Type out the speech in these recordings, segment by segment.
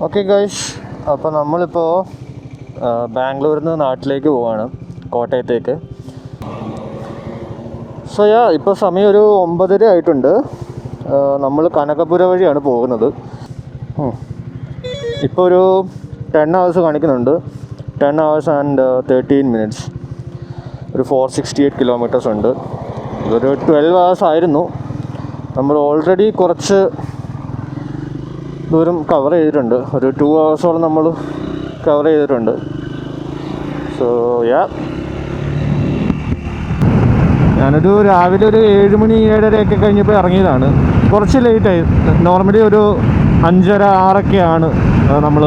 Okay guys, അപ്പോൾ നമ്മളിപ്പോൾ ബാംഗ്ലൂരിൽ നിന്ന് നാട്ടിലേക്ക് പോവാണ്, കോട്ടയത്തേക്ക്. സോ ഇപ്പോൾ സമയം ഒരു 9:30 ആയിട്ടുണ്ട്. നമ്മൾ കനകപുര വഴിയാണ് പോകുന്നത്. ഇപ്പോൾ ഒരു 10 hours കാണിക്കുന്നുണ്ട്. 10 hours and 13 minutes. ഒരു 468 kilometers ഉണ്ട്. ഇതൊരു 12 hours ആയിരുന്നു. നമ്മൾ ഓൾറെഡി കുറച്ച് ദൂരം കവർ ചെയ്തിട്ടുണ്ട്. ഒരു 2 hours നമ്മൾ കവർ ചെയ്തിട്ടുണ്ട്. സോ ഞാനൊരു രാവിലെ ഒരു 7 മണി 7:30 കഴിഞ്ഞപ്പോൾ ഇറങ്ങിയതാണ്. കുറച്ച് ലേറ്റായി. നോർമലി ഒരു 5:30 6 നമ്മൾ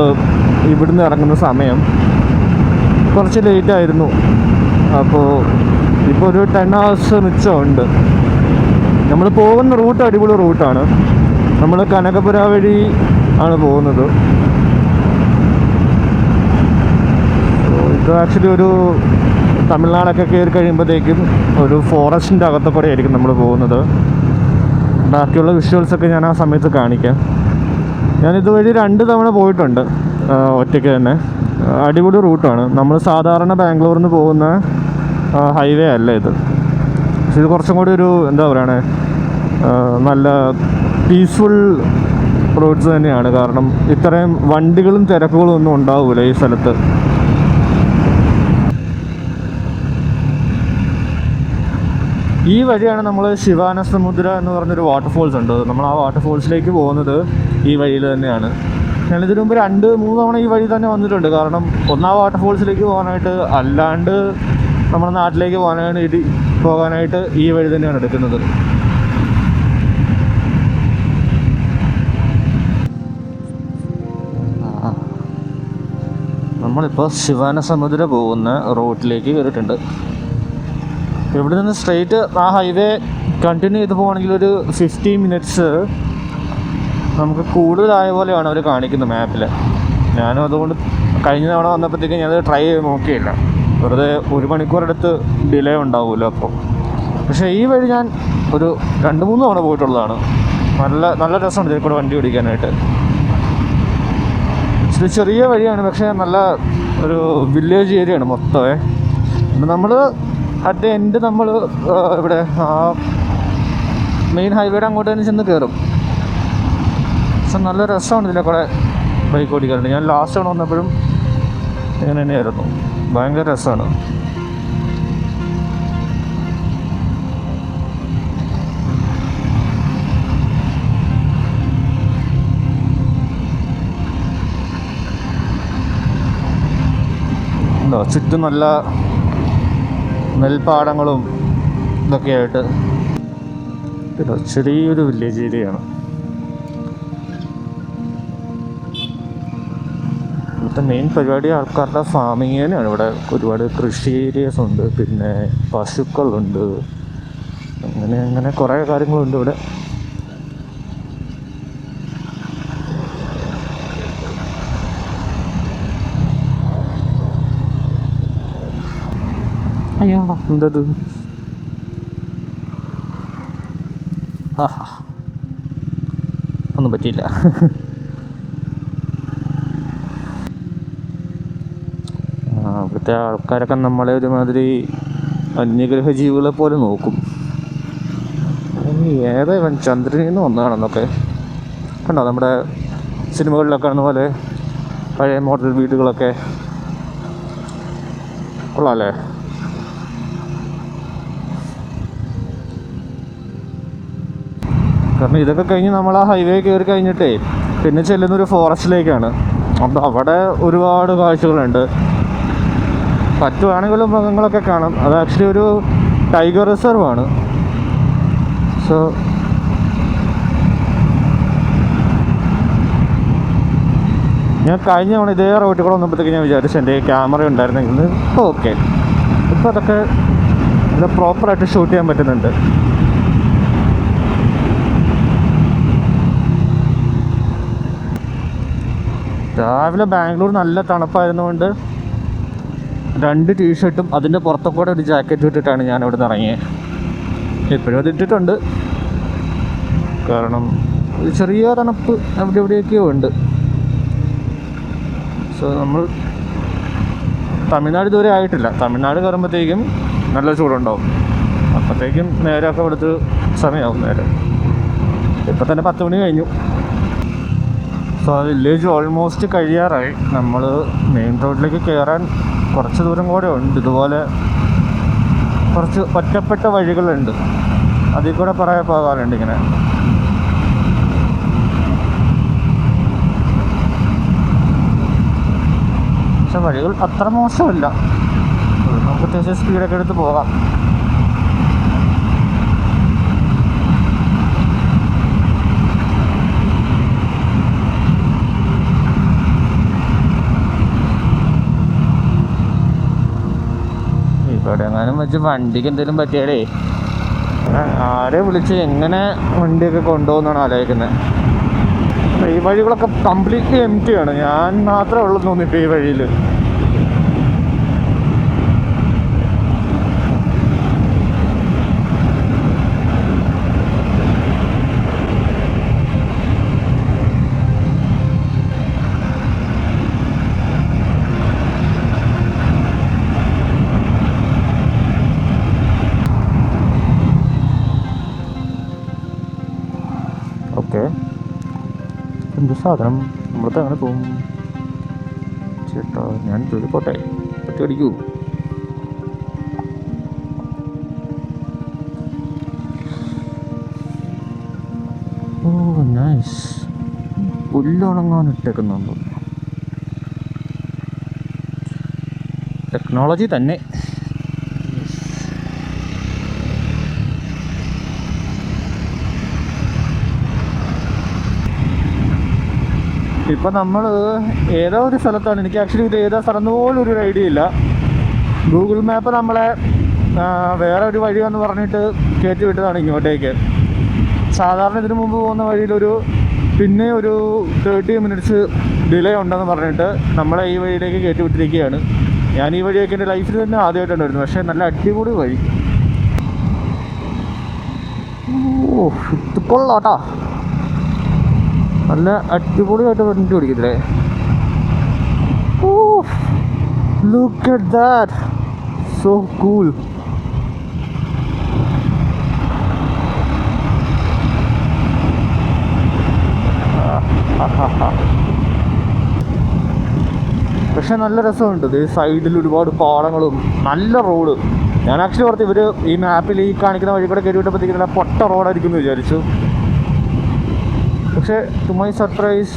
ഇവിടുന്ന് ഇറങ്ങുന്ന സമയം. കുറച്ച് ലേറ്റായിരുന്നു. അപ്പോൾ ഇപ്പോൾ ഒരു 10 hours മിച്ചമുണ്ട്. നമ്മൾ പോകുന്ന റൂട്ട് അടിപൊളി റൂട്ടാണ്. നമ്മൾ കനകപുര വഴി ആണ് പോകുന്നത്. ഇത് ആക്ച്വലി ഒരു തമിഴ്നാടൊക്കെ കയറി കഴിയുമ്പോഴത്തേക്കും ഒരു ഫോറസ്റ്റിൻ്റെ അകത്ത് കൂടെ ആയിരിക്കും നമ്മൾ പോകുന്നത്. ബാക്കിയുള്ള വിഷ്വൽസൊക്കെ ഞാൻ ആ സമയത്ത് കാണിക്കാം. ഞാനിതുവഴി 2 തവണ പോയിട്ടുണ്ട് ഒറ്റയ്ക്ക് തന്നെ. അടിപൊളി റൂട്ടാണ്. നമ്മൾ സാധാരണ ബാംഗ്ലൂരിൽ നിന്ന് പോകുന്ന ഹൈവേ അല്ല ഇത്. പക്ഷെ ഇത് കുറച്ചും കൂടി ഒരു എന്താ പറയണേ, നല്ല പീസ്ഫുൾ റോഡ്സ് തന്നെയാണ്. കാരണം ഇത്രയും വണ്ടികളും തിരക്കുകളും ഒന്നും ഉണ്ടാവില്ല ഈ സ്ഥലത്ത്. ഈ വഴിയാണ് നമ്മൾ ശിവാനസമുദ്ര എന്ന് പറഞ്ഞൊരു വാട്ടർഫോൾസ് ഉണ്ട്. നമ്മൾ ആ വാട്ടർഫോൾസിലേക്ക് പോകുന്നത് ഈ വഴിയിൽ തന്നെയാണ്. ഞാനിതിനു മുമ്പ് 2-3 തവണ ഈ വഴി തന്നെ വന്നിട്ടുണ്ട്. കാരണം ഒന്നാ വാട്ടർഫോൾസിലേക്ക് പോകാനായിട്ട്, അല്ലാണ്ട് നമ്മുടെ നാട്ടിലേക്ക് പോകാനായിട്ട് ഈ വഴി തന്നെയാണ് എടുക്കുന്നത്. നമ്മളിപ്പോൾ ശിവാനസമുദ്ര പോകുന്ന റോഡിലേക്ക് കയറിയിട്ടുണ്ട്. ഇവിടെ നിന്ന് സ്ട്രെയിറ്റ് ആ ഹൈവേ കണ്ടിന്യൂ ചെയ്ത് പോകുകയാണെങ്കിൽ ഒരു 15 minutes നമുക്ക് കൂടുതലായ പോലെയാണ് അവർ കാണിക്കുന്നത് മാപ്പിൽ. ഞാനും അതുകൊണ്ട് കഴിഞ്ഞ തവണ വന്നപ്പോഴത്തേക്കും ഞാനത് ട്രൈ ചെയ്ത് നോക്കിയില്ല. വെറുതെ 1 മണിക്കൂറെടുത്ത് ഡിലേ ഉണ്ടാവുമല്ലോ അപ്പോൾ. പക്ഷേ ഈ വഴി ഞാൻ ഒരു 2-3 തവണ പോയിട്ടുള്ളതാണ്. നല്ല രസമുണ്ട് ഇതിൽ കൂടെ വണ്ടി ഓടിക്കാനായിട്ട്. ഇച്ചിരി ചെറിയ വഴിയാണ്, പക്ഷേ നല്ല ഒരു വില്ലേജ് ഏരിയയാണ് മൊത്തമേ. നമ്മൾ അറ്റ് ദ എൻഡ് നമ്മൾ ഇവിടെ ആ മെയിൻ ഹൈവേയുടെ അങ്ങോട്ട് തന്നെ ചെന്ന് കയറും. പക്ഷെ നല്ല രസമാണ് ഇതിലെ കൂടെ ബൈക്ക് ഓടിക്കാറുണ്ട്. ഞാൻ ലാസ്റ്റ് തവണ വന്നപ്പോഴും ഇങ്ങനെ തന്നെയായിരുന്നു. ഭയങ്കര രസമാണ്. ചുറ്റും നല്ല നെൽപ്പാടങ്ങളും ഇതൊക്കെയായിട്ട് ചെറിയൊരു വില്ലേജ് ഏരിയയാണ്. ഇവിടുത്തെ മെയിൻ പരിപാടി ആൾക്കാരുടെ ഫാമിങ് തന്നെയാണ്. ഇവിടെ ഒരുപാട് കൃഷി ഏരിയസ് ഉണ്ട്, പിന്നെ പശുക്കളുണ്ട്, അങ്ങനെ കുറേ കാര്യങ്ങളുണ്ട് ഇവിടെ. അയ്യോ എന്തത്, ഒന്നും പറ്റിയില്ല. ഇവിടുത്തെ ആൾക്കാരൊക്കെ നമ്മളെ ഒരുമാതിരി അന്യഗ്രഹ ജീവികളെ പോലെ നോക്കും. ഏതാ ഇവൻ ചന്ദ്രനിൽ നിന്ന് വന്നതാണെന്നൊക്കെ കണ്ടോ. നമ്മുടെ സിനിമകളിലൊക്കെ കാണുന്ന പോലെ പഴയ മോഡൽ വീടുകളൊക്കെ കൊള്ളാമല്ലേ. കാരണം ഇതൊക്കെ കഴിഞ്ഞ് നമ്മൾ ആ ഹൈവേ കയറി കഴിഞ്ഞിട്ടേ പിന്നെ ചെല്ലുന്നൊരു ഫോറസ്റ്റിലേക്കാണ്. അപ്പോൾ അവിടെ ഒരുപാട് കാഴ്ചകളുണ്ട്. പറ്റുവാണെങ്കിലും മൃഗങ്ങളൊക്കെ കാണാം. അത് ആക്ച്വലി ഒരു ടൈഗർ റിസർവാണ്. സോ ഞാൻ കഴിഞ്ഞ തവണ ഇതേ റോട്ടിൽ കൂടെ വന്നപ്പോഴത്തേക്ക് ഞാൻ വിചാരിച്ചു എൻ്റെ ക്യാമറ ഉണ്ടായിരുന്നെങ്കിൽ ഇപ്പോൾ ഓക്കെ. ഇപ്പോൾ അതൊക്കെ ഇത് പ്രോപ്പറായിട്ട് ഷൂട്ട് ചെയ്യാൻ പറ്റുന്നുണ്ട്. രാവിലെ ബാംഗ്ലൂർ നല്ല തണുപ്പായിരുന്നുകൊണ്ട് 2 ടീഷർട്ടും അതിൻ്റെ പുറത്തൊക്കെ ഒരു ജാക്കറ്റ് ഇട്ടിട്ടാണ് ഞാൻ ഇവിടെ നിന്ന് ഇറങ്ങിയത്. ഇപ്പോഴും അത് ഇട്ടിട്ടുണ്ട്. കാരണം ചെറിയ തണുപ്പ് എവിടെയൊക്കെയോ ഉണ്ട്. സോ നമ്മൾ തമിഴ്നാട് ഇതുവരെ ആയിട്ടില്ല. തമിഴ്നാട് കയറുമ്പോഴത്തേക്കും നല്ല ചൂടുണ്ടാവും. അപ്പോഴത്തേക്കും നേരമൊക്കെ എടുത്ത് സമയമാവും. നേരം ഇപ്പം തന്നെ 10 മണി കഴിഞ്ഞു. സോ ആ വില്ലേജ് ഓൾമോസ്റ്റ് കഴിയാറായി. നമ്മൾ മെയിൻ റോഡിലേക്ക് കയറാൻ കുറച്ച് ദൂരം കൂടെ ഉണ്ട്. ഇതുപോലെ കുറച്ച് ഒറ്റപ്പെട്ട വഴികളുണ്ട്, അതിൽ കൂടെ പറയാൻ പോകാറുണ്ട് ഇങ്ങനെ. പക്ഷെ വഴികൾ അത്ര മോശമല്ല, നമുക്ക് അത്യാവശ്യം സ്പീഡൊക്കെ എടുത്ത് പോകാം. ഇവിടെ എങ്ങാനും വെച്ച് വണ്ടിക്ക് എന്തെങ്കിലും പറ്റിയാലേ ആരെ വിളിച്ച് എങ്ങനെ വണ്ടിയൊക്കെ കൊണ്ടുപോകുന്നാണ് ആലോചിക്കുന്നത്. ഈ വഴികളൊക്കെ കംപ്ലീറ്റ്ലി എംപ്റ്റി ആണ്. ഞാൻ മാത്രമേ ഉള്ളൂ തോന്നി ഇപ്പോൾ ഈ വഴിയിൽ. ഓക്കെ, എന്ത് സാധനം നമ്മളത്തെ അങ്ങനെ പോകും ചേട്ടാ. ഞാൻ ജോലി പോട്ടെ, പറ്റി അടിക്കൂ. ഓ നൈസ്, പുല്ലുണങ്ങാൻ ഇട്ടേക്കുന്നുണ്ട്. ടെക്നോളജി തന്നെ. ഇപ്പം നമ്മൾ ഏതോ ഒരു സ്ഥലത്താണ്. എനിക്ക് ആക്ച്വലി ഇത് ഏതാ സ്ഥലം പോലും ഒരു ഐഡിയ ഇല്ല. ഗൂഗിൾ മാപ്പ് നമ്മളെ വേറെ ഒരു വഴിയാന്ന് പറഞ്ഞിട്ട് കയറ്റി വിട്ടതാണ് ഇങ്ങോട്ടേക്ക്. സാധാരണ ഇതിനു മുമ്പ് പോകുന്ന വഴിയിലൊരു പിന്നെ ഒരു 30 മിനിറ്റ്സ് ഡിലേ ഉണ്ടെന്ന് പറഞ്ഞിട്ട് നമ്മളെ ഈ വഴിയിലേക്ക് കയറ്റി വിട്ടിരിക്കുകയാണ്. ഞാൻ ഈ വഴിയൊക്കെ എൻ്റെ ലൈഫിൽ തന്നെ ആദ്യമായിട്ടാണ് വരുന്നത്. പക്ഷേ നല്ല അടിപൊളി വഴി. ഓ ഇത് കൊള്ളാട്ടാ, നല്ല അടിപൊളിയായിട്ട് വണ്ടി ഓടിക്കത്തില്ലേ. Oh look at that, so cool. പക്ഷെ നല്ല രസമുണ്ട്. ഇത് സൈഡിൽ ഒരുപാട് പാടങ്ങളും നല്ല റോഡ്. ഞാൻ ആക്ച്വലി ഓർത്ത് ഇവർ ഈ മാപ്പിൽ ഈ കാണിക്കുന്ന വഴി കൂടെ കയറി വിട്ടപ്പോഴത്തേക്കും നല്ല പൊട്ട റോഡായിരിക്കും എന്ന് വിചാരിച്ചു. പക്ഷേ ടു മൈ സർപ്രൈസ്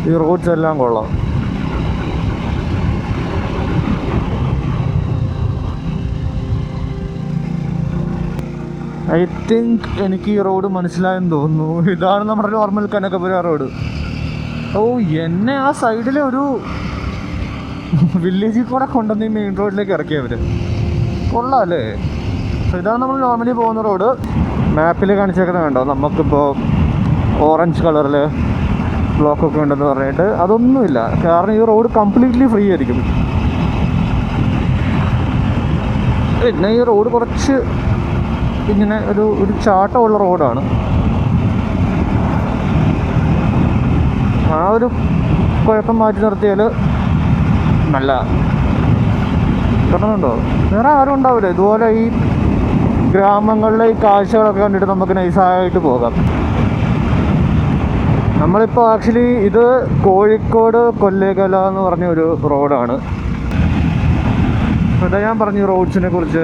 ഈ റോഡ്സ് എല്ലാം കൊള്ളാം. ഐ തിങ്ക് എനിക്ക് ഈ റോഡ് മനസ്സിലായെന്ന് തോന്നുന്നു. ഇതാണ് നമ്മുടെ നോർമൽ കനകപുര റോഡ്. ഓ എന്നെ ആ സൈഡിലെ ഒരു വില്ലേജിൽ കൂടെ കൊണ്ടുവന്ന് ഈ മെയിൻ റോഡിലേക്ക് ഇറക്കിയവർ. കൊള്ളാം അല്ലേ. സോ ഇതാണ് നമ്മൾ നോർമലി പോകുന്ന റോഡ്. മാപ്പിൽ കാണിച്ചേക്കുന്നത് കണ്ടോ, നമുക്കിപ്പോൾ ഓറഞ്ച് കളറിൽ ബ്ലോക്കൊക്കെ ഉണ്ടെന്ന് പറഞ്ഞിട്ട് അതൊന്നുമില്ല. കാരണം ഈ റോഡ് കംപ്ലീറ്റ്ലി ഫ്രീ ആയിരിക്കും. പിന്നെ ഈ റോഡ് കുറച്ച് ഇങ്ങനെ ഒരു ചാട്ടമുള്ള റോഡാണ്. ആ ഒരു കുഴപ്പം മാറ്റി നിർത്തിയാൽ നല്ല കിട്ടുന്നുണ്ടോ. വേറെ ആരും ഉണ്ടാവില്ല ഇതുപോലെ ഈ ഗ്രാമങ്ങളിലെ ഈ കാഴ്ചകളൊക്കെ കണ്ടിട്ട് നമുക്ക് നൈസായിട്ട് പോകാം. നമ്മളിപ്പോൾ ആക്ച്വലി ഇത് കോഴിക്കോട് കൊല്ലേകല എന്ന് പറഞ്ഞ ഒരു റോഡാണ്. ഇതാ ഞാൻ പറഞ്ഞു റോഡ്സിനെ കുറിച്ച്.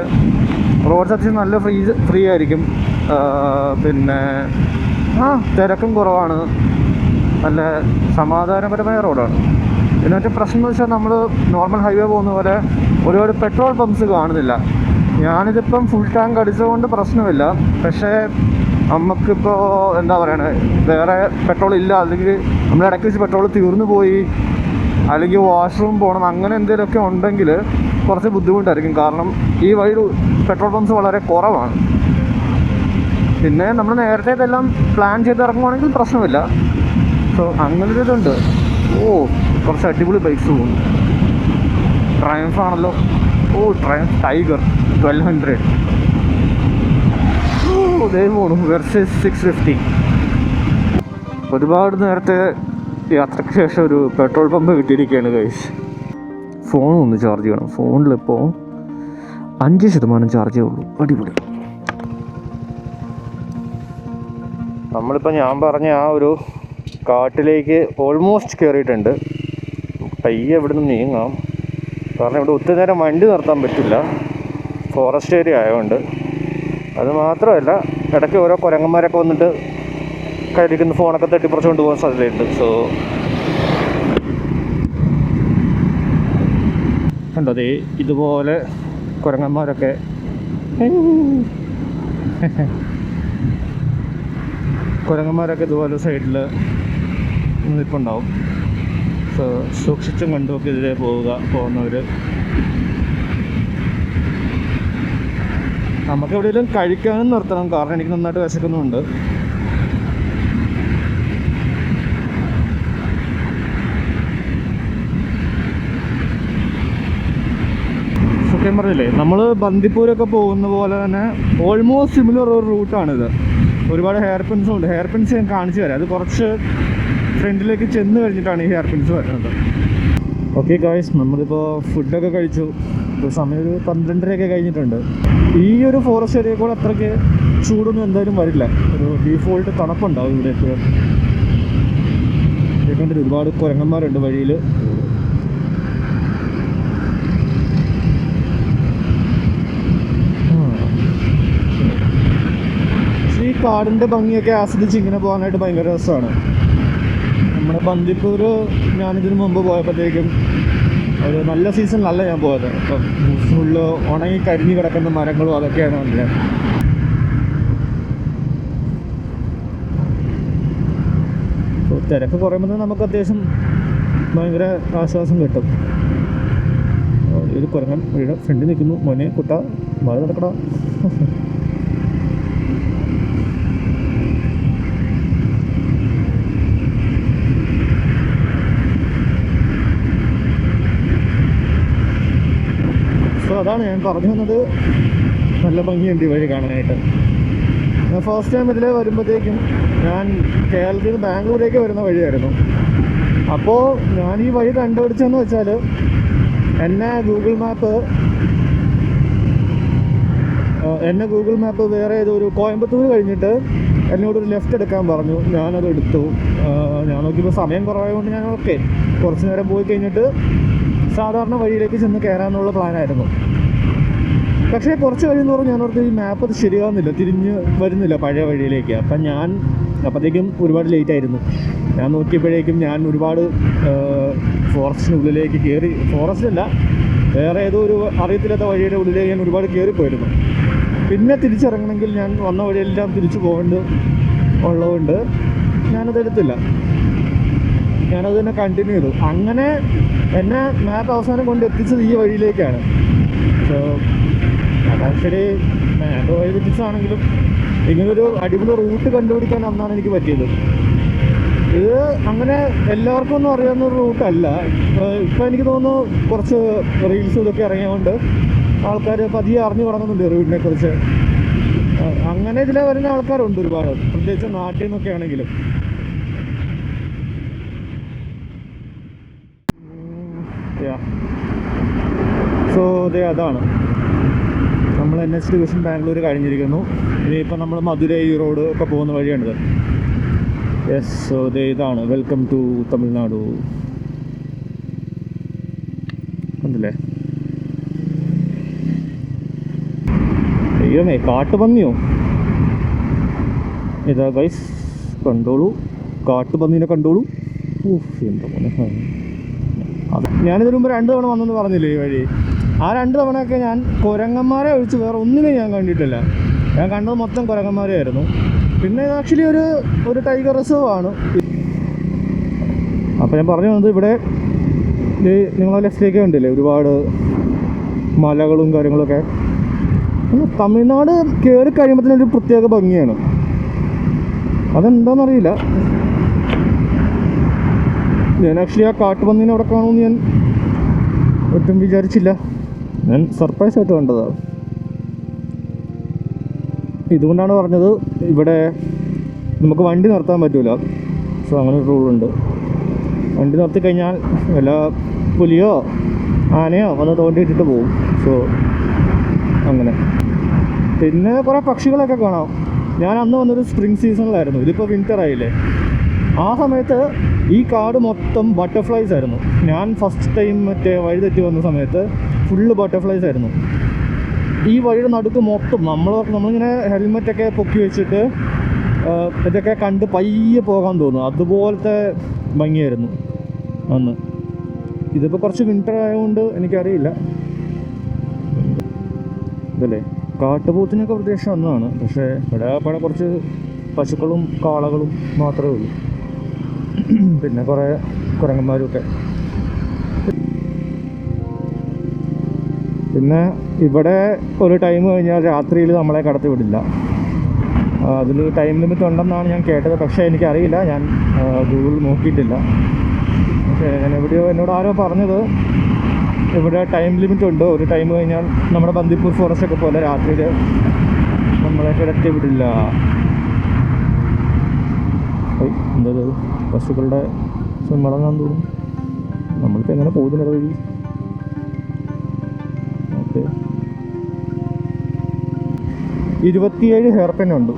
റോഡ്സ് അത്യാവശ്യം നല്ല ഫ്രീ ആയിരിക്കും. പിന്നെ തിരക്കും കുറവാണ്. നല്ല സമാധാനപരമായ റോഡാണ്. പിന്നെ മറ്റേ പ്രശ്നം എന്ന് വെച്ചാൽ നമ്മൾ നോർമൽ ഹൈവേ പോകുന്ന പോലെ ഒരുപാട് പെട്രോൾ പമ്പ്സ് കാണുന്നില്ല. ഞാനിതിപ്പം ഫുൾ ടാങ്ക് അടിച്ചതുകൊണ്ട് പ്രശ്നമില്ല. പക്ഷേ നമുക്കിപ്പോൾ എന്താ പറയണേ, വേറെ പെട്രോൾ ഇല്ല, അല്ലെങ്കിൽ നമ്മൾ ഇടയ്ക്ക് വെച്ച് പെട്രോൾ തീർന്നു പോയി, അല്ലെങ്കിൽ വാഷ്റൂം പോകണം, അങ്ങനെ എന്തെങ്കിലുമൊക്കെ ഉണ്ടെങ്കിൽ കുറച്ച് ബുദ്ധിമുട്ടായിരിക്കും. കാരണം ഈ വഴി പെട്രോൾ പമ്പ്സ് വളരെ കുറവാണ്. പിന്നെ നമ്മൾ നേരത്തെ ഇതെല്ലാം പ്ലാൻ ചെയ്ത് ഇറങ്ങുവാണെങ്കിൽ പ്രശ്നമില്ല. സോ അങ്ങനൊരു ഇതുണ്ട്. ഓ കുറച്ച് അടിപൊളി ബൈക്സ് പോകും. ട്രയംഫ് ആണല്ലോ. ഓ ട്രയംഫ് ടൈഗർ 1200. ഇതേ പോണു വെർസസ് 650. ഒരുപാട് നേരത്തെ യാത്രയ്ക്ക് ശേഷം ഒരു പെട്രോൾ പമ്പ് കിട്ടിയിരിക്കുകയാണ് ഗൈസ്. ഫോൺ ഒന്ന് ചാർജ് ചെയ്യണം. ഫോണിലിപ്പോൾ 5% ചാർജേ ഉള്ളൂ. അടിപൊളി. നമ്മളിപ്പോൾ ഞാൻ പറഞ്ഞ ആ ഒരു കാട്ടിലേക്ക് ഓൾമോസ്റ്റ് കയറിയിട്ടുണ്ട്. പയ്യെ ഇവിടെ നിന്ന് നീങ്ങാം. കാരണം ഇവിടെ ഒത്തിരി നേരം വണ്ടി നിർത്താൻ പറ്റില്ല, ഫോറസ്റ്റ് ഏരിയ ആയതുകൊണ്ട്. അത് മാത്രമല്ല, ഇടയ്ക്ക് ഓരോ കുരങ്ങന്മാരൊക്കെ വന്നിട്ട് കയ്യിലിരിക്കുന്ന ഫോണൊക്കെ തട്ടിപ്പറിച്ച് കൊണ്ടുപോകാൻ സാധ്യതയുണ്ട്. സോ കണ്ടോ, അതേ ഇതുപോലെ കുരങ്ങന്മാരൊക്കെ ഇതുപോലെ സൈഡിൽ നിൽപ്പുണ്ടാവും. സോ സൂക്ഷിച്ചും കണ്ടുമൊക്കെ ഇതിലേ പോകുന്നവർ. നമുക്ക് എവിടെയെങ്കിലും കഴിക്കാനും നിർത്തണം, കാരണം എനിക്ക് നന്നായിട്ട് വിശക്കുന്നുമുണ്ട്. സത്യം പറഞ്ഞില്ലേ, നമ്മൾ ബന്ദിപ്പൂരൊക്കെ പോകുന്ന പോലെ തന്നെ ഓൾമോസ്റ്റ് സിമിലർ ഒരു റൂട്ടാണിത്. ഒരുപാട് ഹെയർ പിൻസും ഉണ്ട്. ഹെയർ പിൻസ് ഞാൻ കാണിച്ചു തരാം. അത് കുറച്ച് ഫ്രണ്ടിലേക്ക് ചെന്ന് കഴിഞ്ഞിട്ടാണ് ഈ ഹെയർ പിൻസ് വരുന്നത്. ഓക്കെ ഗായ്സ്, നമ്മളിപ്പോൾ ഫുഡൊക്കെ കഴിച്ചു. ഇപ്പോൾ സമയം ഒരു 12:30 കഴിഞ്ഞിട്ടുണ്ട്. ഈ ഒരു ഫോറസ്റ്റ് ഏരിയ കൂടെ അത്രയ്ക്ക് ചൂടൊന്നും എന്തായാലും വരില്ല. ഒരു ഡീഫോൾട്ട് തണുപ്പുണ്ടാവും ഇവിടേക്ക്. കണ്ടിട്ട് ഒരുപാട് കുരങ്ങന്മാരുണ്ട് വഴിയിൽ. ഈ കാടിൻ്റെ ഭംഗിയൊക്കെ ആസ്വദിച്ച് ഇങ്ങനെ പോകാനായിട്ട് ഭയങ്കര രസമാണ്. നമ്മുടെ ബന്ദിപ്പൂർ ഞാനിതിന് മുമ്പ് പോയപ്പോഴത്തേക്കും ഒരു നല്ല സീസണിലല്ല ഞാൻ പോയത്. അപ്പം ഫുള്ള് ഉണങ്ങി കരിഞ്ഞു കിടക്കുന്ന മരങ്ങളും അതൊക്കെയാണ് കണ്ടത്. അപ്പോൾ തിരക്ക് കുറയുമ്പോൾ നമുക്ക് അത്യാവശ്യം ഭയങ്കര ആശ്വാസം കിട്ടും. ഒരു കുരങ്ങൻ വഴിയുടെ ഫ്രണ്ടിൽ നിൽക്കുന്നു. മോനെ കുട്ട മഴ നടക്കടാ. സോ അതാണ് ഞാൻ പറഞ്ഞു വന്നത്. നല്ല ഭംഗിയുണ്ട് ഈ വഴി കാണാനായിട്ട്. ഞാൻ ഫസ്റ്റ് ടൈം ഇതിൽ വരുമ്പോഴത്തേക്കും ഞാൻ കേരളത്തിൽ നിന്ന് ബാംഗ്ലൂരേക്ക് വരുന്ന വഴിയായിരുന്നു. അപ്പോൾ ഞാൻ ഈ വഴി കണ്ടുപിടിച്ചതെന്ന് വെച്ചാൽ, എന്നെ ഗൂഗിൾ മാപ്പ് വേറെ ഏതൊരു കോയമ്പത്തൂർ കഴിഞ്ഞിട്ട് എന്നോടൊരു ലെഫ്റ്റ് എടുക്കാൻ പറഞ്ഞു. ഞാനത് എടുത്തു. ഞാൻ നോക്കിയപ്പോൾ സമയം കുറവായതുകൊണ്ട് ഞാൻ ഓക്കെ കുറച്ച് നേരം പോയി കഴിഞ്ഞിട്ട് സാധാരണ വഴിയിലേക്ക് ചെന്ന് കയറാമെന്നുള്ള പ്ലാനായിരുന്നു. പക്ഷേ കുറച്ച് കഴിയുന്ന പറഞ്ഞ് ഞാനോർത്ത് ഈ മാപ്പ് അത് ശരിയാവുന്നില്ല, തിരിഞ്ഞ് വരുന്നില്ല പഴയ വഴിയിലേക്ക്. അപ്പം അപ്പോഴത്തേക്കും ഒരുപാട് ലേറ്റ് ആയിരുന്നു. ഞാൻ നോക്കിയപ്പോഴേക്കും ഞാൻ ഒരുപാട് ഫോറസ്റ്റിനുള്ളിലേക്ക് കയറി. ഫോറസ്റ്റല്ല, വേറെ ഏതോ ഒരു അറിയത്തില്ലാത്ത വഴിയുടെ ഉള്ളിലേക്ക് ഞാൻ ഒരുപാട് കയറിപ്പോയിരുന്നു. പിന്നെ തിരിച്ചിറങ്ങണമെങ്കിൽ ഞാൻ വന്ന വഴിയെല്ലാം തിരിച്ചു ഉള്ളതുകൊണ്ട് ഞാനതെടുത്തില്ല. ഞാനത് തന്നെ കണ്ടിന്യൂ ചെയ്തു. അങ്ങനെ എന്നെ മാപ്പ് അവസാനം കൊണ്ട് എത്തിച്ചത് ഈ വഴിയിലേക്കാണ്. സോ അതാക്ച്വലി മാപ്പ് വഴി തെറ്റിച്ചാണെങ്കിലും ഇങ്ങനൊരു അടിപൊളി റൂട്ട് കണ്ടുപിടിക്കാൻ അന്നാണ് എനിക്ക് പറ്റിയത്. ഇത് അങ്ങനെ എല്ലാവർക്കും ഒന്നും അറിയാവുന്ന ഒരു റൂട്ടല്ല. ഇപ്പം എനിക്ക് തോന്നുന്നു കുറച്ച് റീൽസും ഇതൊക്കെ ഇറങ്ങിയതുകൊണ്ട് ആൾക്കാർ പതിയെ അറിഞ്ഞു തുടങ്ങുന്നുണ്ട് റൂട്ടിനെ കുറിച്ച്. അങ്ങനെ ഇതിൽ വരുന്ന ആൾക്കാരുണ്ട് ഒരുപാട്, പ്രത്യേകിച്ച് നാട്ടിൽ നിന്നൊക്കെ ആണെങ്കിലും. സോ അതാണ് നമ്മൾ NH ഡിവിഷൻ ബാംഗ്ലൂർ കഴിഞ്ഞിരിക്കുന്നു. ഇനിയിപ്പോൾ നമ്മൾ മധുരൈ റോഡ് ഒക്കെ പോകുന്ന വഴിയാണിത്. യെസ്, സോ ഇതാണ് വെൽക്കം ടു തമിഴ്നാടു. കണ്ടില്ലേ? അയ്യോമേ, കാട്ടുപന്നിയോ? ഇതാ ഗൈസ്, കണ്ടോളൂ, കാട്ടുപന്നീനെ കണ്ടോളൂ. എന്താ പോലെ. ഞാനിതിനു മുമ്പ് 2 തവണ വന്നെന്ന് പറഞ്ഞില്ലേ ഈ വഴി. ആ 2 തവണയൊക്കെ ഞാൻ കുരങ്ങന്മാരെ ഒഴിച്ച് വേറെ ഒന്നിനും ഞാൻ കണ്ടിട്ടില്ല. ഞാൻ കണ്ടത് മൊത്തം കുരങ്ങന്മാരെയായിരുന്നു. പിന്നെ ഇത് ആക്ച്വലി ഒരു ടൈഗർ റിസർവ് ആണ്. അപ്പോൾ ഞാൻ പറഞ്ഞു വന്നത്, ഇവിടെ നിങ്ങളെ ലെഫ്റ്റിലേക്ക് കണ്ടില്ലേ ഒരുപാട് മലകളും കാര്യങ്ങളൊക്കെ. തമിഴ്നാട് കയറി കഴിയുമ്പോഴത്തേനൊരു പ്രത്യേക ഭംഗിയാണ്. അതെന്താണെന്നറിയില്ല. ഞാൻ ആക്ച്വലി ആ കാട്ടുപന്നീനെ അവിടെ കാണുമെന്ന് ഞാൻ ഒട്ടും വിചാരിച്ചില്ല. ഞാൻ സർപ്രൈസ് ആയിട്ട് കണ്ടതാണ്. ഇതുകൊണ്ടാണ് പറഞ്ഞത് ഇവിടെ നമുക്ക് വണ്ടി നിർത്താൻ പറ്റില്ല. സോ അങ്ങനെ ഒരു റൂളുണ്ട്. വണ്ടി നിർത്തി കഴിഞ്ഞാൽ വല്ല പുലിയോ ആനയോ വന്ന് തോണ്ടിയിട്ടിട്ട് പോകും. സോ അങ്ങനെ. പിന്നെ കുറേ പക്ഷികളൊക്കെ കാണാം. ഞാൻ അന്ന് വന്നൊരു സ്പ്രിങ് സീസണിലായിരുന്നു. ഇതിപ്പോൾ വിൻ്റർ ആയില്ലേ. ആ സമയത്ത് ഈ കാട് മൊത്തം ബട്ടർഫ്ലൈസ് ആയിരുന്നു. ഞാൻ ഫസ്റ്റ് ടൈം മറ്റേ വഴി തെറ്റി വന്ന സമയത്ത് ഫുള്ള് ബട്ടർഫ്ലൈസ് ആയിരുന്നു. ഈ വഴിയുടെ നടുക്ക് മൊത്തം നമ്മളിങ്ങനെ ഹെൽമെറ്റൊക്കെ പൊക്കി വെച്ചിട്ട് ഇതൊക്കെ കണ്ട് പയ്യെ പോകാൻ തോന്നും. അതുപോലത്തെ ഭംഗിയായിരുന്നു അന്ന്. ഇതിപ്പോൾ കുറച്ച് വിൻ്റർ ആയതുകൊണ്ട് എനിക്കറിയില്ല. ഇതല്ലേ കാട്ടുപോത്തിനൊക്കെ പ്രദേശം ഒന്നാണ്. പക്ഷേ ഇവിടെ കുറച്ച് പശുക്കളും കാളകളും മാത്രമേ ഉള്ളൂ. പിന്നെ കുറേ കുരങ്ങന്മാരുമൊക്കെ. പിന്നെ ഇവിടെ ഒരു ടൈം കഴിഞ്ഞാൽ രാത്രിയിൽ നമ്മളെ കടത്തി വിടില്ല. അതിൽ ടൈം ലിമിറ്റ് ഉണ്ടെന്നാണ് ഞാൻ കേട്ടത്. പക്ഷേ എനിക്കറിയില്ല, ഞാൻ ഗൂഗിൾ നോക്കിയിട്ടില്ല. പക്ഷേ ഞാൻ എവിടെയോ എന്നോട് ആരോ പറഞ്ഞത് ഇവിടെ ടൈം ലിമിറ്റ് ഉണ്ട്. ഒരു ടൈം കഴിഞ്ഞാൽ നമ്മുടെ ബന്ദിപ്പൂർ ഫോറസ്റ്റ് ഒക്കെ പോലെ രാത്രിയിൽ നമ്മളെ കിടത്തി വിടില്ല. എന്തത് പശുക്കളുടെ മടങ്ങാൻ തോന്നും. നമ്മളിപ്പോൾ എങ്ങനെ പോകുന്നില്ല വഴി. ഓക്കെ, 27 ഹെയർ പിൻ ഉണ്ട്.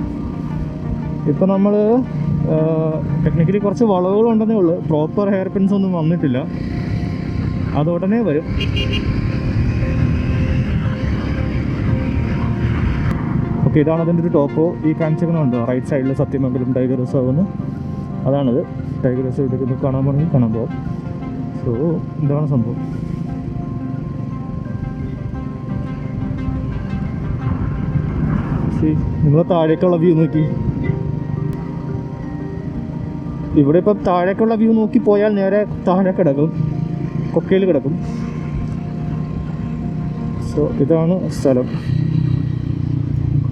ഇപ്പം നമ്മൾ ടെക്നിക്കലി കുറച്ച് വളവുകളുണ്ടെന്നേ ഉള്ളൂ. പ്രോപ്പർ ഹെയർ പിൻസ് ഒന്നും വന്നിട്ടില്ല. അത് ഉടനെ വരും. ഓക്കെ, ഇതാണ് അതിൻ്റെ ഒരു ടോപ്പോ. ഈ കാണിച്ചിരിക്കുന്നുണ്ട് റൈറ്റ് സൈഡിൽ സത്യമംഗലം ടൈഗർ റിസർവ് എന്ന്. അതാണത്. ടൈഗർ റിസർവ് എടുക്കുന്ന കാണാൻ പോകണമെങ്കിൽ കാണാൻ പോകാം. സോ ഇതാണ് സംഭവം. നിങ്ങൾ താഴേക്കുള്ള വ്യൂ നോക്കി. ഇവിടെ ഇപ്പം താഴേക്കുള്ള വ്യൂ നോക്കി പോയാൽ നേരെ താഴെ കിടക്കും, കൊക്കയിൽ കിടക്കും. സോ ഇതാണ് സ്ഥലം.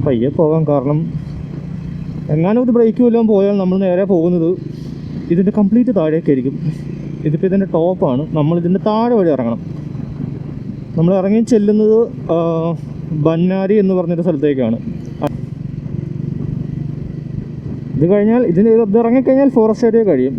പയ്യെ പോകാം. കാരണം എങ്ങാനും ഒരു ബ്രേക്ക് വല്ലതും പോയാൽ നമ്മൾ നേരെ പോകുന്നത് ഇതിൻ്റെ കംപ്ലീറ്റ് താഴേക്കായിരിക്കും. ഇതിപ്പോൾ ഇതിൻ്റെ ടോപ്പാണ്. നമ്മളിതിൻ്റെ താഴെ വഴി ഇറങ്ങണം. നമ്മൾ ഇറങ്ങി ചെല്ലുന്നത് ബന്നാരി എന്ന് പറഞ്ഞൊരു സ്ഥലത്തേക്കാണ്. ഇത് കഴിഞ്ഞാൽ ഇത് ഇറങ്ങിക്കഴിഞ്ഞാൽ ഫോറസ്റ്റ് ഏരിയ കഴിയും.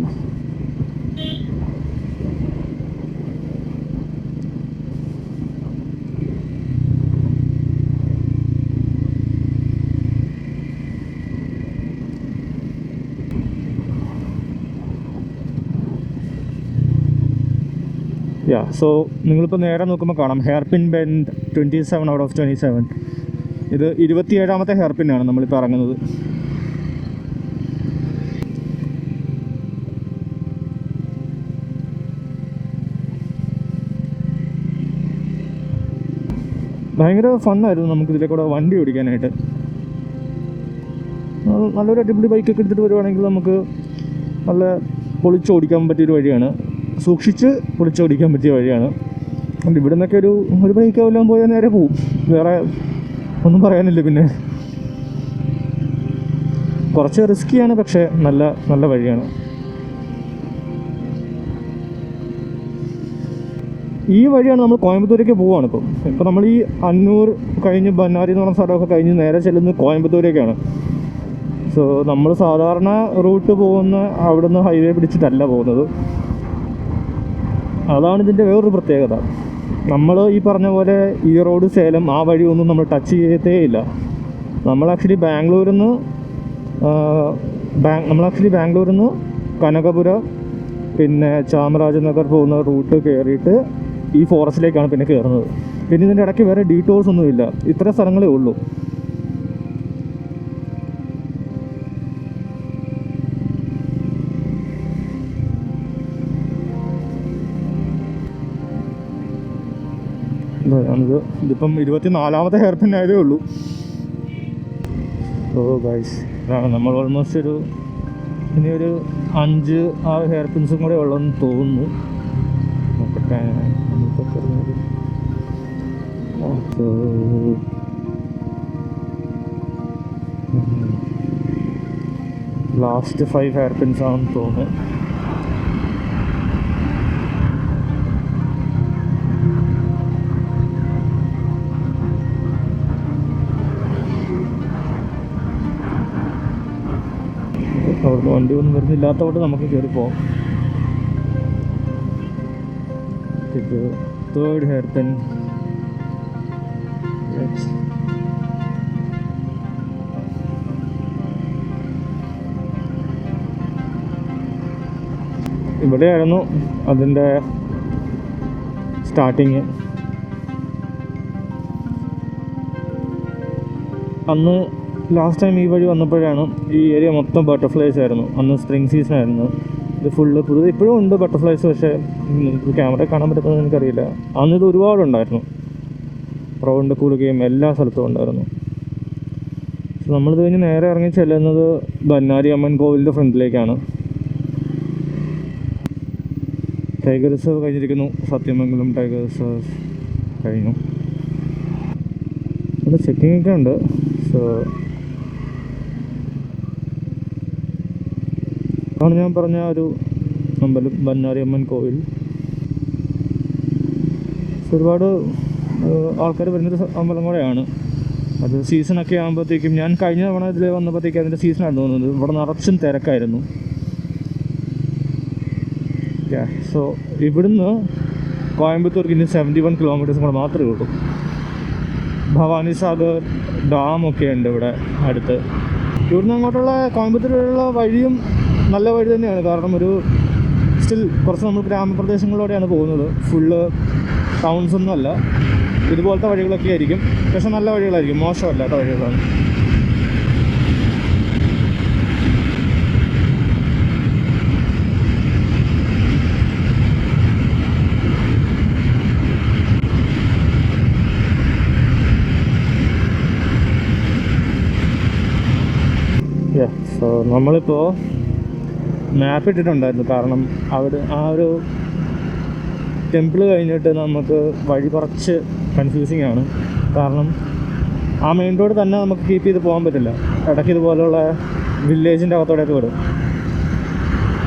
സോ നിങ്ങളിപ്പോൾ നേരെ നോക്കുമ്പോൾ കാണാം hair pin bend 27 out of 27. ഇത് 27ാമത്തെ ഹെയർ പിന്നാണ് നമ്മളിപ്പോൾ ഇറങ്ങുന്നത്. ഭയങ്കര ഫണ്ണായിരുന്നു നമുക്കിതിലെ കൂടെ വണ്ടി ഓടിക്കാനായിട്ട്. നല്ലൊരു അടിപൊളി ബൈക്കൊക്കെ എടുത്തിട്ട് വരുവാണെങ്കിൽ നമുക്ക് നല്ല പൊളിച്ചോടിക്കാൻ പറ്റിയൊരു വഴിയാണ്. സൂക്ഷിച്ച് പൊളിച്ചോടിക്കാൻ പറ്റിയ വഴിയാണ്. അതുകൊണ്ട് ഇവിടെ നിന്നൊക്കെ ഒരു ബൈക്ക് എല്ലാം പോയാൽ നേരെ പോവും. വേറെ ഒന്നും പറയാനില്ല. പിന്നെ കുറച്ച് റിസ്ക്കിയാണ്, പക്ഷേ നല്ല വഴിയാണ്. ഈ വഴിയാണ് നമ്മൾ കോയമ്പത്തൂരേക്ക് പോവുകയാണ്. ഇപ്പം നമ്മൾ ഈ അന്നൂർ കഴിഞ്ഞ് ബന്നാരി എന്ന് പറഞ്ഞ സ്ഥലമൊക്കെ കഴിഞ്ഞ് നേരെ ചെല്ലുന്നത് കോയമ്പത്തൂരേക്കാണ്. സോ നമ്മൾ സാധാരണ റൂട്ട് പോകുന്ന അവിടുന്ന് ഹൈവേ പിടിച്ചിട്ടല്ല പോകുന്നത്. അതാണ് ഇതിൻ്റെ വേറൊരു പ്രത്യേകത. നമ്മൾ ഈ പറഞ്ഞ പോലെ ഈ റോഡ് സേലം ആ വഴിയൊന്നും നമ്മൾ ടച്ച് ചെയ്യത്തേ ഇല്ല. നമ്മൾ ആക്ച്വലി ബാംഗ്ലൂരിൽ നിന്ന് കനകപുര പിന്നെ ചാമരാജനഗർ പോകുന്ന റൂട്ട് കയറിയിട്ട് ഈ ഫോറസ്റ്റിലേക്കാണ് പിന്നെ കയറുന്നത്. പിന്നെ ഇതിൻ്റെ ഇടയ്ക്ക് വേറെ ഡീറ്റോഴ്സ് ഒന്നുമില്ല. ഇത്ര സ്ഥലങ്ങളേ ഉള്ളൂ. ഇതിപ്പം 24ാമത്തെ ഹെയർ പിൻ ആയതേ ഉള്ളൂ. ഓ ഗൈസ്, ഇതാണ് നമ്മൾ ഓൾമോസ്റ്റ് ഇനിയൊരു 5-6 ഹെയർ പിൻസും കൂടെ ഉള്ളതെന്ന് തോന്നുന്നു. നോക്കട്ടെ. ലാസ്റ്റ് 5 ഹെയർ പിൻസ് ആണെന്ന് തോന്നുന്നു. അവിടുന്ന് വണ്ടി ഒന്നും വരുന്നില്ലാത്തതുകൊണ്ട് നമുക്ക് കയറി പോകാം. ഇത് തേർഡ് ഹെയർ പിൻ. ഇവിടെയായിരുന്നു അതിൻ്റെ സ്റ്റാർട്ടിങ്. അന്ന് ലാസ്റ്റ് ടൈം ഈ വഴി വന്നപ്പോഴാണ് ഈ ഏരിയ മൊത്തം ബട്ടർഫ്ലൈസ് ആയിരുന്നു. അന്ന് സ്പ്രിങ് സീസൺ ആയിരുന്നു. ഇത് ഫുള്ള് പുതിയത് ഇപ്പോഴും ഉണ്ട് ബട്ടർഫ്ലൈസ്, പക്ഷേ ക്യാമറ കാണാൻ പറ്റുന്നത് എനിക്കറിയില്ല. അന്നിത് ഒരുപാടുണ്ടായിരുന്നു. റൗണ്ട് കൂടുകയും എല്ലാ സ്ഥലത്തും ഉണ്ടായിരുന്നു. നമ്മളിത് കഴിഞ്ഞ് നേരെ ഇറങ്ങി ചെല്ലുന്നത് ബന്നാരി അമ്മൻ കോവിലിൻ്റെ ഫ്രണ്ടിലേക്കാണ്. ടൈഗർ റിസർവ് കഴിഞ്ഞിരിക്കുന്നു. സത്യമംഗലം ടൈഗർ റിസർവ് കഴിഞ്ഞു. ഇവിടെ ചെക്കിംഗ് ഒക്കെ ഉണ്ട്. സോ ആണ് ഞാൻ പറഞ്ഞ ഒരു അമ്പലം ബന്നാരി അമ്മൻ കോവിൽ. ഒരുപാട് ആൾക്കാർ വരുന്നൊരു അമ്പലം കൂടെയാണ്. അത് സീസണൊക്കെ ആകുമ്പോഴത്തേക്കും, ഞാൻ കഴിഞ്ഞ തവണ ഇതിൽ വന്നപ്പോഴത്തേക്കും അതിൻ്റെ സീസണാണ് തോന്നുന്നത്. ഇവിടെ നിറച്ചും തിരക്കായിരുന്നു. സോ ഇവിടുന്ന് കോയമ്പത്തൂർക്ക് ഇനി 71 കിലോമീറ്റേഴ്സ് കൂടെ മാത്രമേ ഉള്ളൂ. ഭവാനി സാഗർ ഡാമൊക്കെ ഉണ്ട് ഇവിടെ അടുത്ത്. ഇവിടുന്ന് അങ്ങോട്ടുള്ള കോയമ്പത്തൂരിലുള്ള വഴിയും നല്ല വഴി തന്നെയാണ്. കാരണം ഒരു സ്റ്റിൽ കുറച്ച് നമ്മൾ ഗ്രാമപ്രദേശങ്ങളിലൂടെയാണ് പോകുന്നത്. ഫുള്ള് ടൗൺസൊന്നും അല്ല. ഇതുപോലത്തെ വഴികളൊക്കെ ആയിരിക്കും, പക്ഷെ നല്ല വഴികളായിരിക്കും, മോശമല്ലാത്ത വഴികളാണ്. സോ നമ്മളിപ്പോൾ മാപ്പ് ഇട്ടിട്ടുണ്ടായിരുന്നു. കാരണം അവിടെ ആ ഒരു ടെമ്പിൾ കഴിഞ്ഞിട്ട് നമുക്ക് വഴി കുറച്ച് കൺഫ്യൂസിങ് ആണ്. കാരണം ആ മെയിൻ റോഡ് തന്നെ നമുക്ക് കീപ്പ് ചെയ്ത് പോകാൻ പറ്റില്ല. ഇടയ്ക്ക് ഇതുപോലെയുള്ള വില്ലേജിൻ്റെ അകത്തോടെയൊക്കെ വിടും.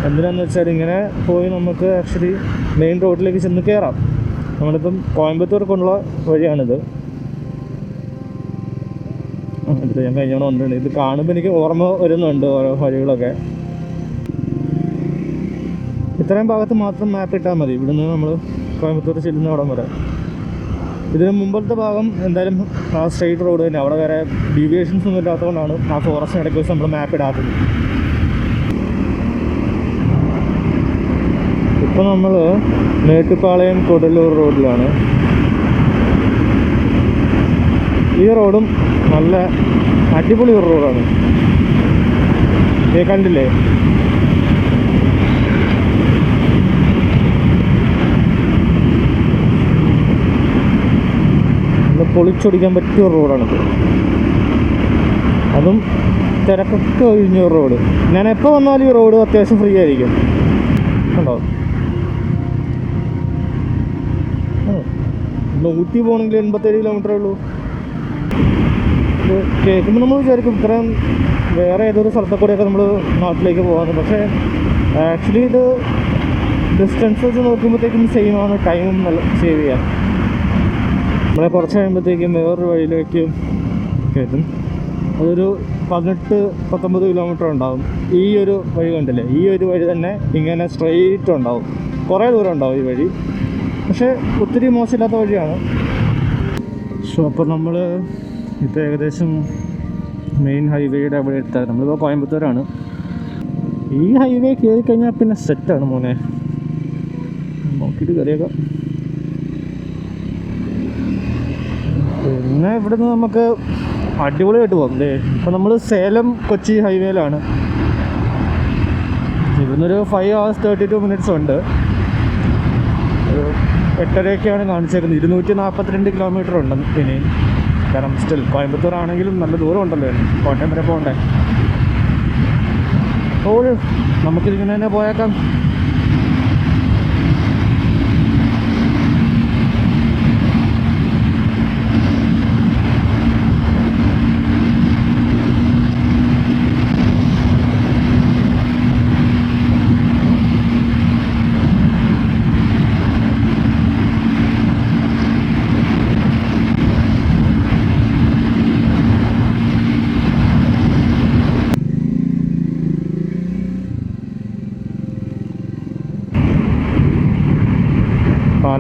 എന്തിനാന്ന് വെച്ചാൽ ഇങ്ങനെ പോയി നമുക്ക് ആക്ച്വലി മെയിൻ റോഡിലേക്ക് ചെന്ന് കയറാം. നമ്മളിപ്പം കോയമ്പത്തൂർക്കുള്ള വഴിയാണിത്. ഇത് ഞാൻ കഴിഞ്ഞോണ്ട് വന്നിട്ടുണ്ട്. ഇത് കാണുമ്പോൾ എനിക്ക് ഓർമ്മ വരുന്നുണ്ട് ഓരോ വഴികളൊക്കെ. ഇത്രയും ഭാഗത്ത് മാത്രം മാപ്പ് ഇട്ടാൽ മതി. ഇവിടുന്ന് നമ്മൾ കോയമ്പത്തൂർ ചെല്ലുന്ന അവിടം വരെ. ഇതിന് മുമ്പത്തെ ഭാഗം എന്തായാലും ആ സ്ട്രെയിറ്റ് റോഡ് തന്നെ. അവിടെ വേറെ ഡീവിയേഷൻസ് ഒന്നും ഇല്ലാത്തതുകൊണ്ടാണ് ആ ഫോറസ്റ്റിന് ഇടയ്ക്ക് വെച്ച് നമ്മൾ മാപ്പ് ഇടാത്തത്. ഇപ്പോൾ നമ്മൾ മേട്ടുപ്പാളയം കൊടുല്ലൂർ റോഡിലാണ്. ഈ റോഡും നല്ല അടിപൊളി ഒരു റോഡാണ്. കണ്ടില്ലേ, പൊളിച്ചൊടിക്കാൻ പറ്റിയ ഒരു റോഡാണിത്. അതും തിരക്കൊക്കെ ഒഴിഞ്ഞ ഒരു റോഡ്. ഞാൻ എപ്പോൾ വന്നാലും ഈ റോഡ് അത്യാവശ്യം ഫ്രീ ആയിരിക്കും. കണ്ടോ, ഊട്ടി പോകണമെങ്കിൽ 87 കിലോമീറ്ററേ ഉള്ളൂ. കേൾക്കുമ്പോൾ നമ്മൾ വിചാരിക്കും ഇത്രയും വേറെ ഏതൊരു സ്ഥലത്തെ കൂടെയൊക്കെ നമ്മൾ നാട്ടിലേക്ക് പോകാമെന്ന്. പക്ഷേ ആക്ച്വലി ഇത് ഡിസ്റ്റൻസ് വെച്ച് നോക്കുമ്പോഴത്തേക്കും സെയിം ആണ്. ടൈമും നല്ല സേവ് ചെയ്യാം. നമ്മളെ കുറച്ച് കഴിയുമ്പോഴത്തേക്കും വേറൊരു വഴിയിലേക്ക് കയറ്റും. അതൊരു 18-19 കിലോമീറ്റർ ഉണ്ടാവും. ഈ ഒരു വഴി കണ്ടില്ലേ, ഈ ഒരു വഴി തന്നെ ഇങ്ങനെ സ്ട്രെയിറ്റ് ഉണ്ടാവും. കുറേ ദൂരം ഉണ്ടാവും ഈ വഴി, പക്ഷേ ഒത്തിരി മോശമില്ലാത്ത വഴിയാണ്. സോ അപ്പോൾ നമ്മൾ ഇപ്പോൾ ഏകദേശം മെയിൻ ഹൈവേയുടെ അവിടെ എത്താറ്. നമ്മളിപ്പോൾ കോയമ്പത്തൂരാണ്. ഈ ഹൈവേ കയറി കഴിഞ്ഞാൽ പിന്നെ സെറ്റാണ് മോനെ. നോക്കിയിട്ട് കയറിയേക്കാം. പിന്നെ ഇവിടുന്ന് നമുക്ക് അടിപൊളിയായിട്ട് പോകും. ഇപ്പോൾ നമ്മൾ സേലം കൊച്ചി ഹൈവേയിലാണ്. ഇവിടുന്നൊരു 5 hours 32 minutes ഉണ്ട്. ഒരു 8:30 കാണിച്ചേക്കുന്നത്. 242 കിലോമീറ്റർ ഉണ്ട് ഇനി. കാരണം സ്റ്റിൽ കോയമ്പത്തൂർ ആണെങ്കിലും നല്ല ദൂരം ഉണ്ടല്ലോ, കോട്ടയം വരെ പോകണ്ടേ. അപ്പോൾ നമുക്കിതിങ്ങനെ തന്നെ പോയേക്കാം.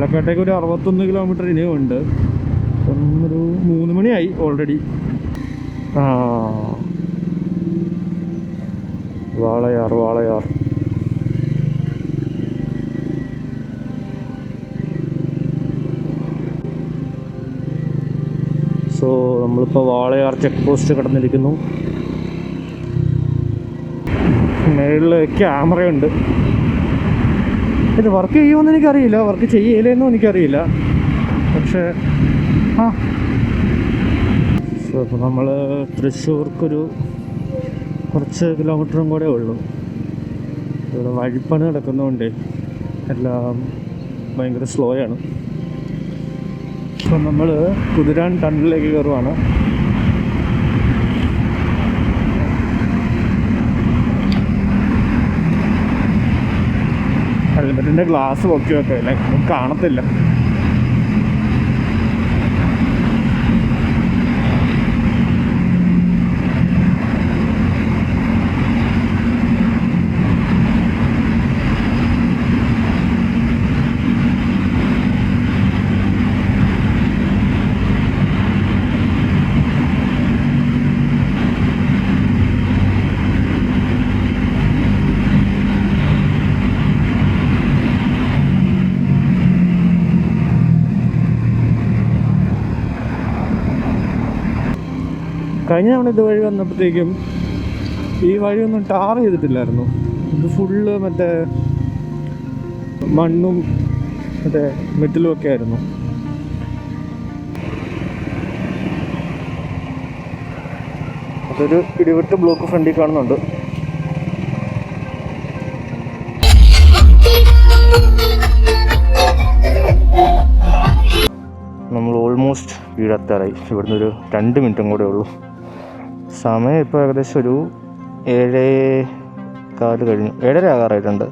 പാലക്കാട്ടേക്ക് ഒരു 61 കിലോമീറ്റർ ഇനിയും ഉണ്ട്. ഇപ്പം ഒരു 3 മണിയായി ഓൾറെഡി. വാളയാർ. സോ നമ്മളിപ്പോൾ വാളയാർ ചെക്ക് പോസ്റ്റ് കടന്നിരിക്കുന്നു. മേളിൽ ക്യാമറയുണ്ട്. ഇത് വർക്ക് ചെയ്യുമെന്ന് എനിക്കറിയില്ല, വർക്ക് ചെയ്യില്ലെന്നും എനിക്കറിയില്ല. പക്ഷേ സോ അപ്പോൾ നമ്മൾ തൃശ്ശൂർക്കൊരു കുറച്ച് കിലോമീറ്ററും കൂടെ ഉള്ളൂ. ഇവിടെ വഴിപ്പണി നടക്കുന്നതുകൊണ്ട് എല്ലാം ഭയങ്കര സ്ലോ ആണ്. ഇപ്പം നമ്മൾ കുതിരാൻ ടണലിലേക്ക് കയറുവാണ്. ഹെൽമെറ്റിൻ്റെ ഗ്ലാസ് പൊക്കി വെക്കില്ല, കാണത്തില്ല. കഴിഞ്ഞ തവണ ഇതുവഴി വന്നപ്പോഴത്തേക്കും ഈ വഴിയൊന്നും ടാർ ചെയ്തിട്ടില്ലായിരുന്നു. ഇത് ഫുള്ള് മറ്റേ മണ്ണും മറ്റേ മെറ്റലും ഒക്കെ ആയിരുന്നു. അതൊരു ഇടിവെട്ട് ബ്ലോക്ക് ഫ്രണ്ടിൽ കാണുന്നുണ്ട്. നമ്മൾ ഓൾമോസ്റ്റ് വീടെത്താറായി. ഇവിടുന്ന് ഒരു 2 മിനിറ്റും കൂടെ ഉള്ളൂ. സമയം ഇപ്പോൾ ഏകദേശം ഒരു 7:15 കഴിഞ്ഞു, 7:30 ആകാറായിട്ടുണ്ട്.